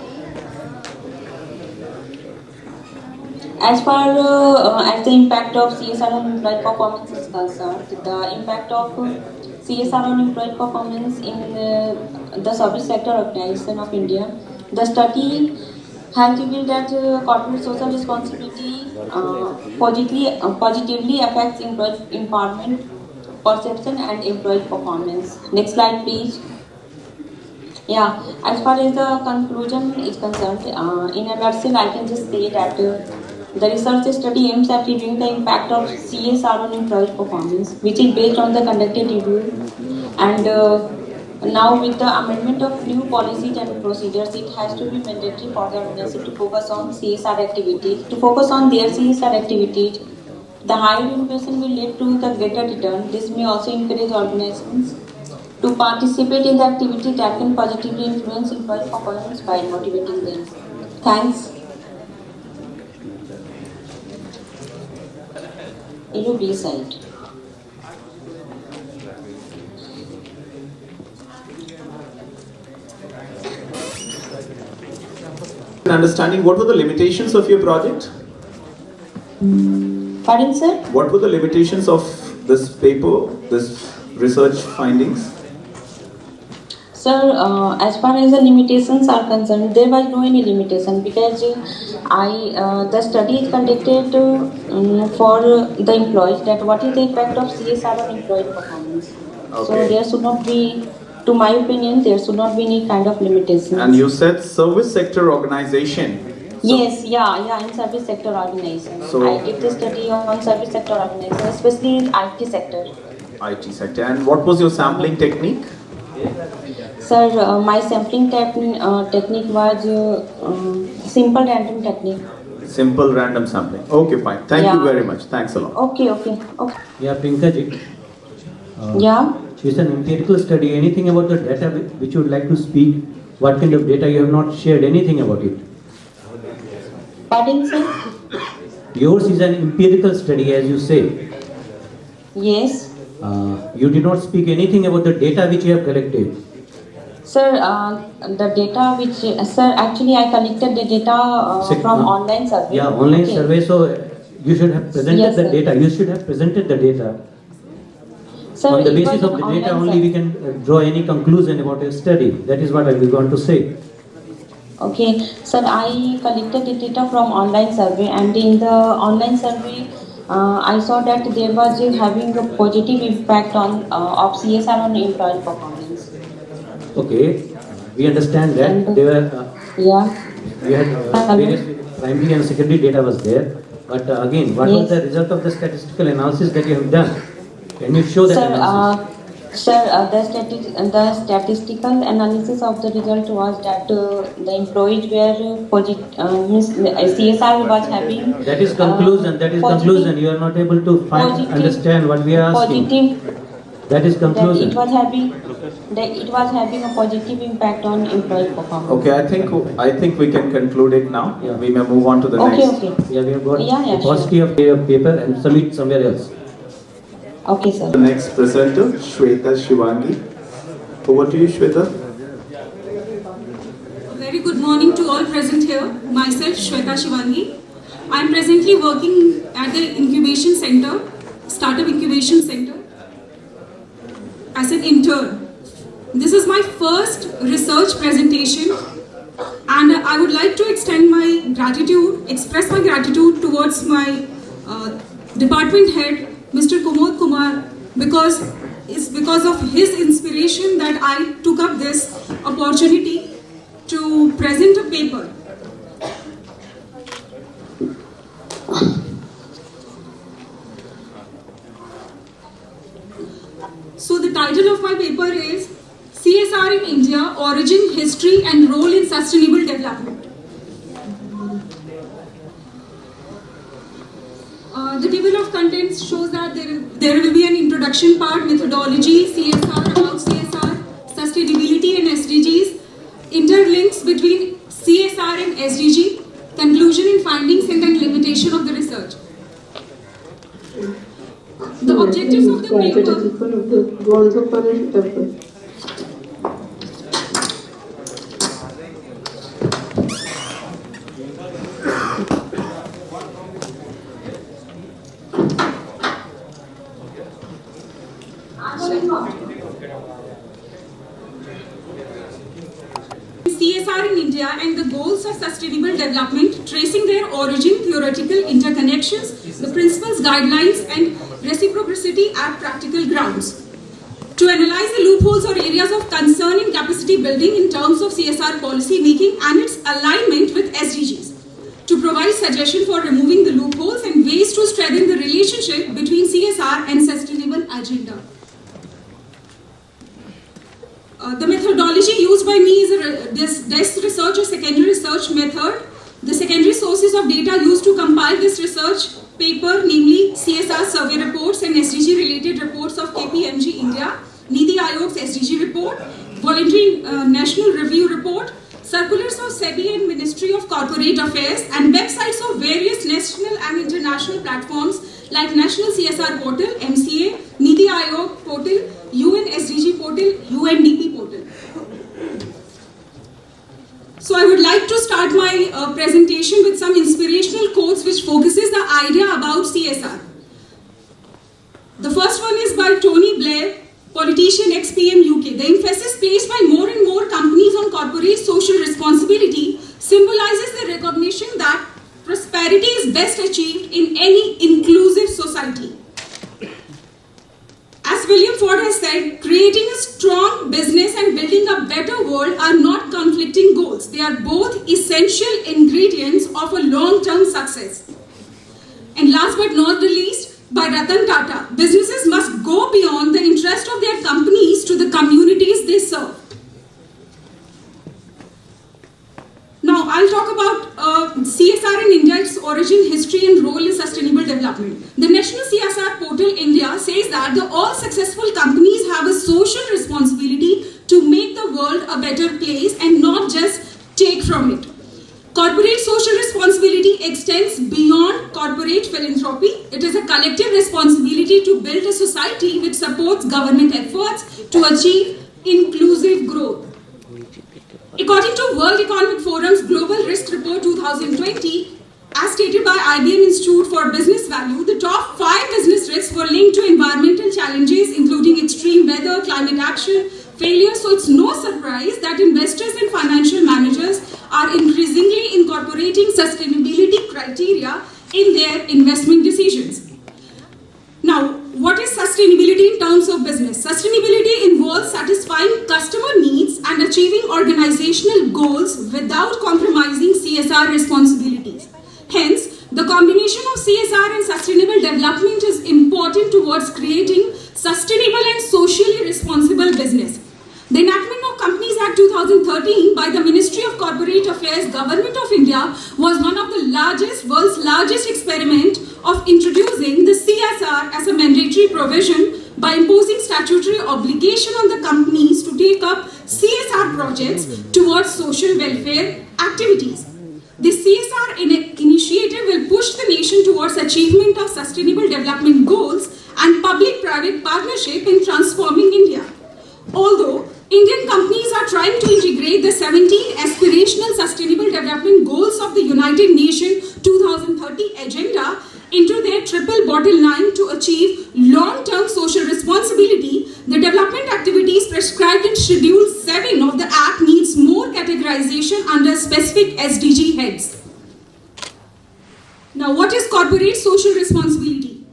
As far as the impact of CSR on employee performance is concerned, the impact of CSR on employee performance in the service sector organization of India, the study has revealed that corporate social responsibility positively affects employee empowerment, perception, and employee performance. Next slide, please. As far as the conclusion is concerned, in a nutshell, I can just say that the research study aims at reviewing the impact of CSR on employee performance, which is based on the conducted review. And now, with the amendment of new policies and procedures, it has to be mandatory for the organization to focus on CSR activities. To focus on their CSR activities, the higher innovation will lead to the greater return. This may also encourage organizations to participate in the activities that can positively influence employee performance by motivating them. Thanks. B side. Understanding, what were the limitations of your project? Pardon, sir? What were the limitations of this paper, this research findings? Sir, as far as the limitations are concerned, there was no any limitation, because the study is conducted for the employees, that what is the impact of CSR on employee performance. Okay. So there should not be, to my opinion, there should not be any kind of limitations. And you said service sector organization. Yes, in service sector organization. So I did the study on service sector organization, especially in IT sector. IT sector. And what was your sampling technique? Sir, my sampling technique was simple random technique. Simple random sampling. Okay, fine. Thank you very much. Thanks a lot. Okay. Priyanka ji. It's an empirical study. Anything about the data which you would like to speak? What kind of data you have not shared? Anything about it? Pardon, sir? Yours is an empirical study, as you say. Yes. You did not speak anything about the data which you have collected. Sir, the data which, sir, actually I collected the data from online survey. Yeah, online survey. So You should have presented Yes, the sir. data. You should have presented the data. Sir, On the it basis was of an the data online only we can draw any conclusion about a study. That is what I will want to say. Okay, sir, I collected the data from online survey, and in the online survey, I saw that there was having a positive impact on of CSR on employee performance. Okay, we understand that And there were yeah, we had various primary and secondary data was there. But again, what was Yes. the result of the statistical analysis that you have done? Can you show that sir, analysis? the statistical analysis of the result was that the employees were means CSR was having That is conclusion. That is positive- conclusion. You are not able to positive- understand what we are asking. positive That is that conclusion. it was having a positive impact on employee performance. Okay, I think we can conclude it now. Yeah. We may move on to the Okay, next. okay. Yeah, we have got Yeah, a paucity of paper and submit somewhere else. Okay, sir. The next presenter, Shweta Shivangi. Over to you, Shweta. A very good morning to all present here. Myself, Shweta Shivangi. I am presently working at the incubation center, startup incubation center, as an intern. This is my first research presentation, and I would like to express my gratitude towards my department head, Mr. Kumar, because it's because of his inspiration that I took up this opportunity to present a paper. So the title of my paper is CSR in India, Origin, History and Role in Sustainable Development. The table of contents shows that there will be an introduction part, methodology, CSR, about CSR, sustainability and SDGs, interlinks between CSR and SDG, conclusion and findings, and then limitation of the research. The objectives of the paper. CSR in India and the goals of sustainable development, tracing their origin, theoretical interconnections, the principles, guidelines, and reciprocity at practical grounds. To analyze the loopholes or areas of concern in capacity building in terms of CSR policy making and its alignment with SDGs. To provide suggestion for removing the loopholes and ways to strengthen the relationship between CSR and sustainable agenda. The methodology used by me is desk research or secondary research method. The secondary sources of data used to compile this research paper, namely CSR survey reports and SDG related reports of KPMG India, Niti Aayog's SDG report, voluntary national review report, circulars of SEBI and Ministry of Corporate Affairs, and websites of various national and international platforms like National CSR Portal, MCA, Niti Aayog Portal, UN SDG Portal, UNDP Portal. So I would like to start my presentation with some inspirational quotes which focuses the idea about CSR. The first one is by Tony Blair, politician ex-PM UK. The emphasis placed by more and more companies on corporate social responsibility symbolizes the recognition that prosperity is best achieved in any inclusive society. As William Ford has said, creating a strong business and building a better world are not conflicting goals. They are both essential ingredients of a long-term success. And last but not the least, by Ratan Tata, businesses must go beyond the interest of their companies to the communities they serve. Now, I'll talk about CSR in India, its origin, history, and role in sustainable development. The National CSR Portal India says that all successful companies have a social responsibility to make the world a better place and not just take from it. Corporate social responsibility extends beyond corporate philanthropy. It is a collective responsibility to build a society which supports government efforts to achieve inclusive growth. According to World Economic Forum's Global Risk Report 2020, as stated by IBM Institute for Business Value, the top 5 business risks were linked to environmental challenges, including extreme weather, climate action, failure. So it's no surprise that investors and financial managers are increasingly incorporating sustainability criteria in their investment decisions. Now, what is sustainability in terms of business? Sustainability involves satisfying customer needs and achieving organizational goals without compromising CSR responsibilities. Hence, the combination of CSR and sustainable development is important towards creating sustainable and socially responsible business. The enactment of Companies Act 2013 by the Ministry of Corporate Affairs, Government of India, was one of the world's largest experiment of introducing the CSR as a mandatory provision by imposing statutory obligation on the companies to take up CSR projects towards social welfare activities. This CSR initiative will push the nation towards achievement of sustainable development goals and public-private partnership in transforming India. Although Indian companies are trying to integrate the 17 aspirational sustainable development goals of the United Nations 2030 agenda into their triple bottom line to achieve long-term social responsibility, the development activities prescribed in Schedule 7 of the Act needs more categorization under specific SDG heads. Now, what is corporate social responsibility?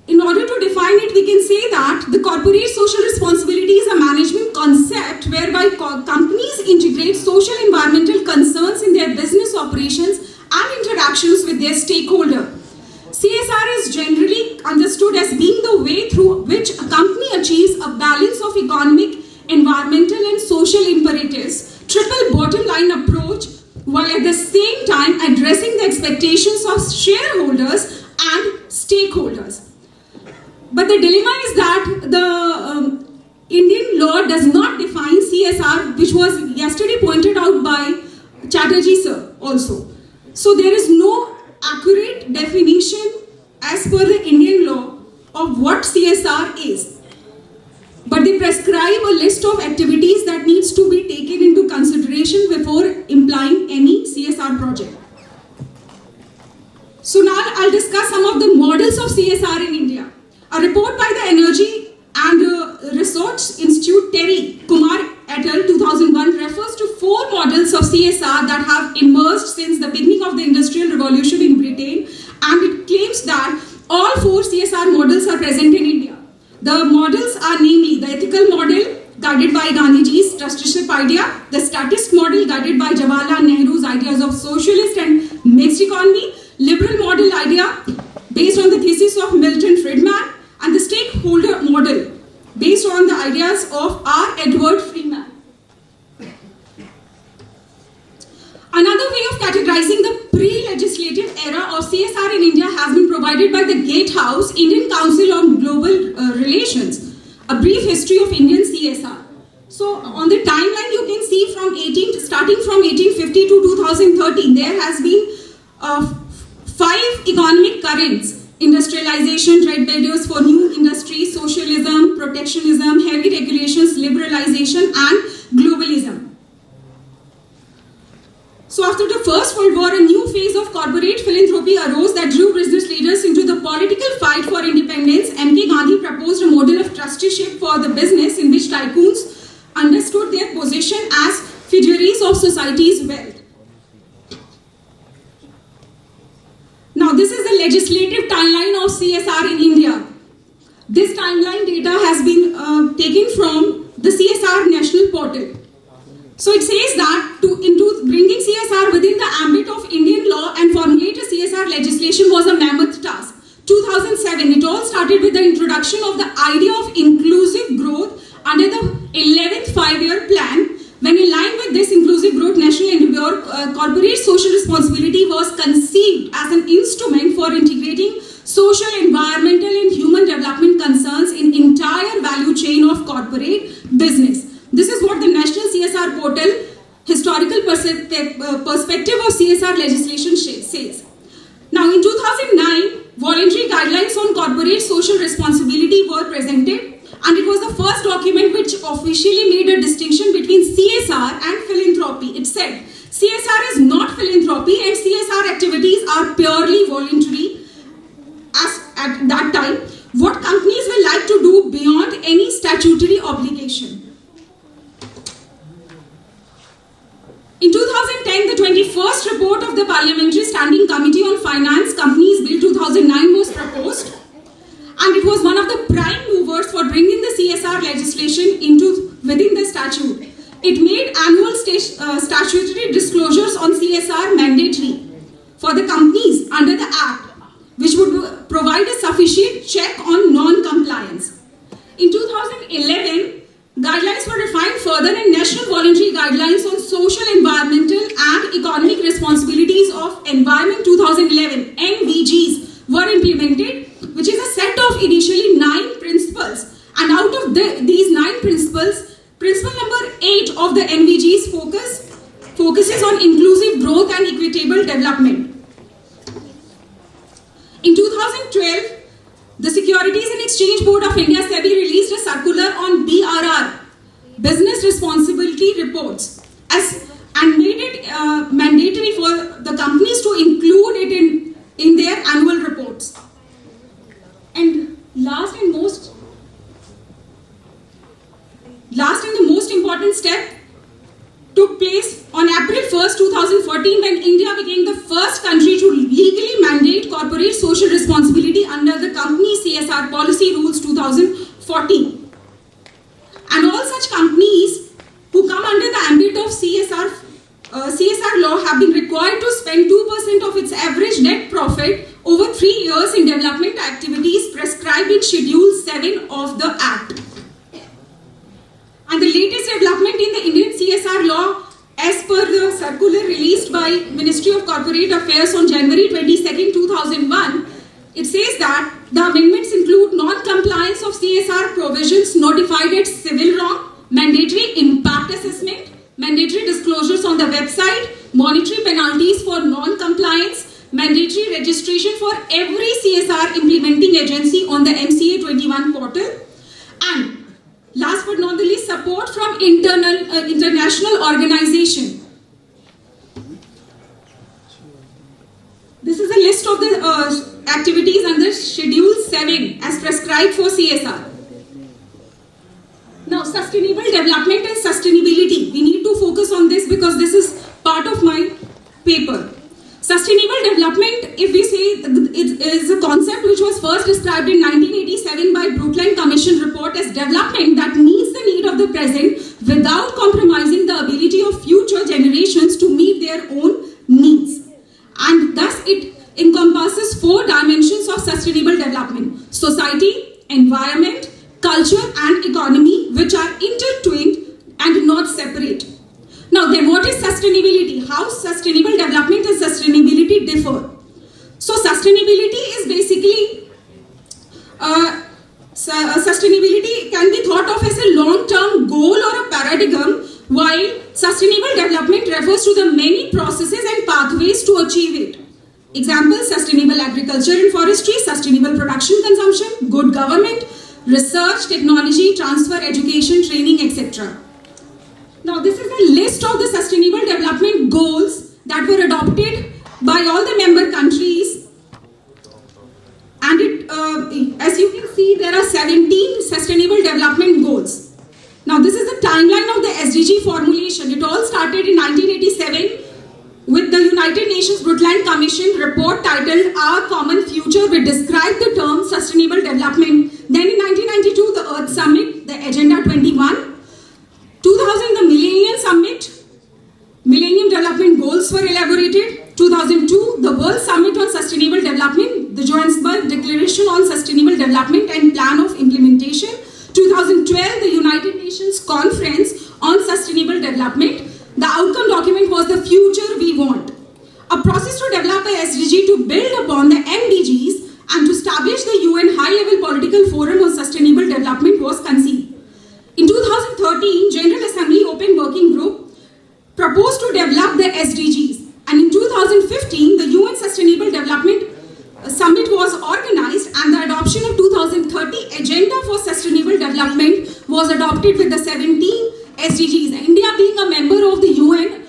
In order to define it, we can say that the corporate social responsibility is a management concept whereby companies integrate social environmental concerns in their business operations and interactions with their stakeholder. CSR is generally understood as being the way through which a company achieves a balance of economic, environmental and social imperatives, triple bottom line approach, while at the same time addressing the expectations of shareholders and stakeholders. But the dilemma is that the Indian law does not define CSR, which was yesterday pointed out by Chatterjee sir also. So there is no accurate definition as per the Indian law of what CSR is. But they prescribe a list of activities that needs to be taken into consideration before implying any CSR project. So now I'll discuss some of the models of CSR in India. A report by the Energy and Research Institute, Terry Kumar et al. 2001 refers to 4 models of CSR that have emerged since the beginning of the Industrial Revolution in Britain, and it claims that all 4 CSR models are present in India. The models are namely the ethical model guided by Gandhiji's trusteeship idea, the statist model guided by Jawaharlal Nehru's ideas of socialist and mixed economy, liberal model idea based on the thesis of Milton Friedman, and the stakeholder model based on the ideas of R. Edward Freeman. Another way of categorizing the pre-legislative era of CSR in India has been provided by the Gatehouse Indian Council on Global Relations, a brief history of Indian CSR. So on the timeline you can see starting from 1850 to 2013, there has been 5 economic currents: industrialization, trade-barriers for new industries, socialism, protectionism, heavy regulations, liberalization, and globalism. So after the First World War, a new phase of corporate philanthropy arose that drew business leaders into the political fight for independence. M.K. Gandhi proposed a model of trusteeship for the business in which tycoons understood their position as fiduciaries of society's wealth. Now, this is the legislative timeline of CSR in India. This timeline data has been taken from the CSR National Portal. So it says that into bringing CSR within the ambit of Indian law and formulate a CSR legislation was a mammoth task. 2007, it all started with the introduction of the idea of inclusive growth under the 11th 5-year plan. When in line with this inclusive growth, national endeavor, corporate social responsibility was conceived as an instrument for integrating social, environmental and human development concerns in entire value chain of corporate business. This is what the National CSR Portal Historical Perspective of CSR Legislation says. Now in 2009, voluntary guidelines on corporate social responsibility were presented, and it was the first document which officially made a distinction between CSR and philanthropy. It said, CSR is not philanthropy and CSR activities activities are purely voluntary as at that time. What companies will like to do beyond any statutory obligation? In 2010, the 21st report of the Parliamentary Standing Committee on Finance Companies Bill 2009 was proposed, and it was one of the prime movers for bringing the CSR legislation within the statute. It made annual statutory disclosures on CSR mandatory for the companies under the Act, which would provide a sufficient check on non-compliance. In 2011, guidelines were refined further, and national voluntary guidelines on social, environmental and economic responsibilities of environment 2011 (NVGs) were implemented, which is a set of initially 9 principles. And out of these 9 principles, principle number 8 of the NVGs focuses on inclusive growth and equitable development. In 2012, the Securities and Exchange Board of India (SEBI) released a circular on BRR, Business Responsibility Reports, and made it mandatory for the companies to include it in their annual reports. And last and the most important step took place on April 1st, 2014, when India became the first country to legally mandate corporate social responsibility under the Company CSR Policy Rules 2014. And all such companies who come under the ambit of CSR law have been required to spend 2% of its average net profit over 3 years in development activities prescribed in Schedule 7 of the Act. And the latest development in the Indian CSR law, as per the circular released by Ministry of Corporate Affairs on January 22nd, 2001, it says that the amendments include non-compliance of CSR provisions notified as civil wrong, mandatory impact assessment, mandatory disclosures on the website, monetary penalties for non-compliance, mandatory registration for every CSR implementing agency on the MCA 21 portal, and last but not the least, support from international organization. This is a list of the activities under Schedule 7 as prescribed for CSR. Now, sustainable development and sustainability. We need to focus on this because this is part of my paper. Sustainable development, if we say, it is a concept which was first described in 1987 by Brookline Commission report as development that meets the need of the present without compromising the ability of future generations to meet their own needs. And thus it encompasses 4 dimensions of sustainable development: society, environment, culture and economy, which are intertwined and not separate. Now then, what is sustainability? How sustainable development and sustainability differ? So sustainability is basically, sustainability can be thought of as a long-term goal or a paradigm, while sustainable development refers to the many processes and pathways to achieve it. Examples: sustainable agriculture and forestry, sustainable production consumption, good government, research, technology, transfer, education, training, etc. Now, this is a list of the sustainable development goals that were adopted by all the member countries. And as you can see, there are 17 sustainable development goals. Now, this is the timeline of the SDG formulation. It all started in 1987 with the United Nations Brookline Commission report titled Our Common Future, which described the term sustainable development. Then in 1992, the Earth Summit, the Agenda 21. 2000, the Millennium Summit, Millennium Development Goals were elaborated. 2002, the World Summit on Sustainable Development, the Johannesburg Declaration on Sustainable Development and Plan of Implementation. 2012, the United Nations Conference on Sustainable Development. The outcome document was the future we want. A process to develop a SDG to build upon the MDGs and to establish the UN High-Level Political Forum on Sustainable Development was conceived. In 2013, General Assembly Open Working Group proposed to develop the SDGs. And in 2015, the UN Sustainable Development Summit was organized, and the adoption of 2030 Agenda for Sustainable Development was adopted with the 17 SDGs. India, being a member of the UN,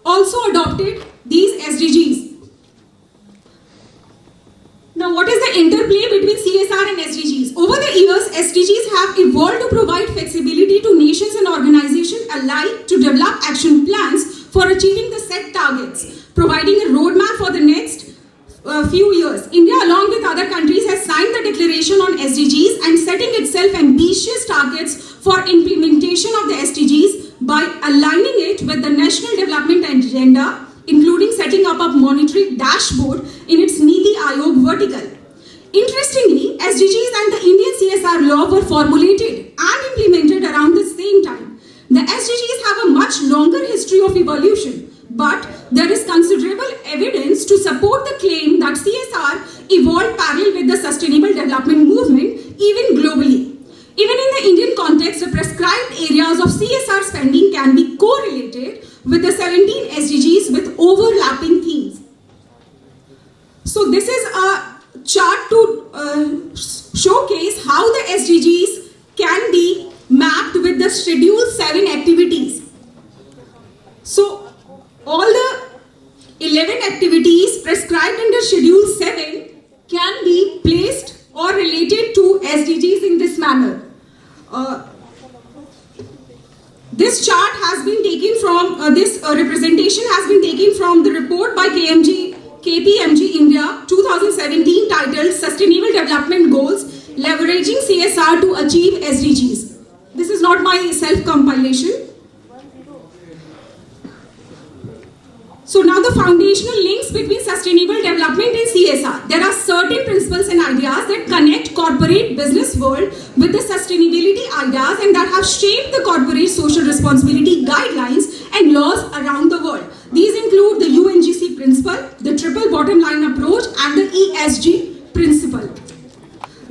also adopted these SDGs. SDGs have evolved to provide flexibility to nations and organizations alike to develop action plans for achieving the set targets, providing a roadmap for the next few years. India, along with other countries, has signed the Declaration on SDGs and setting itself ambitious targets for implementation of the SDGs by aligning it with the National Development Agenda, including setting up a monitoring dashboard in its Niti Aayog vertical. Interestingly, SDGs and the Indian CSR law were formulated and implemented around the same time. The SDGs have a much longer history of evolution, but there is considerable evidence to support the claim that CSR evolved parallel with the sustainable development movement, even globally. Even in the Indian context, the prescribed areas of CSR spending can be correlated with the 17 SDGs with overlapping themes. So this is a chart to showcase how the SDGs can be mapped with the Schedule 7 activities. So all the 11 activities prescribed under Schedule 7 can be placed or related to SDGs in this manner. This chart has been taken from, this representation has been taken from the report by KPMG India 2017 titled Sustainable Development Goals Leveraging CSR to Achieve SDGs. This is not my self-compilation. So now the foundational links between sustainable development and CSR. There are certain principles and ideas that connect corporate business world with the sustainability ideas and that have shaped the corporate social responsibility guidelines and laws around the world. These include the UNGC principle, the triple bottom line approach and the ESG principle.